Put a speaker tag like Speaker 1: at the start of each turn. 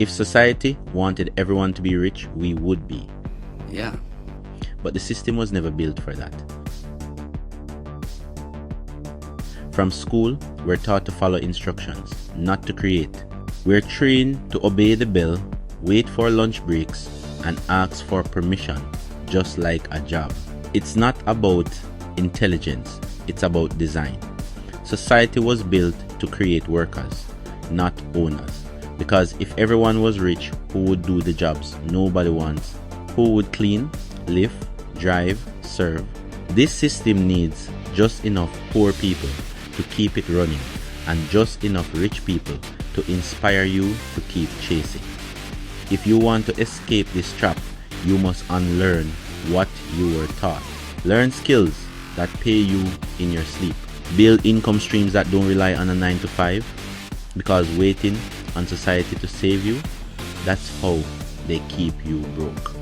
Speaker 1: If society wanted everyone to be rich, we would be.
Speaker 2: Yeah.
Speaker 1: But the system was never built for that. From school, we're taught to follow instructions, not to create. We're trained to obey the bell, wait for lunch breaks, and ask for permission, just like a job. It's not about intelligence, it's about design. Society was built to create workers, not owners. Because if everyone was rich, who would do the jobs nobody wants? Who would clean, lift, drive, serve? This system needs just enough poor people to keep it running and just enough rich people to inspire you to keep chasing. If you want to escape this trap, you must unlearn what you were taught. Learn skills that pay you in your sleep. Build income streams that don't rely on a 9 to 5, because waiting on society to save you, that's how they keep you broke.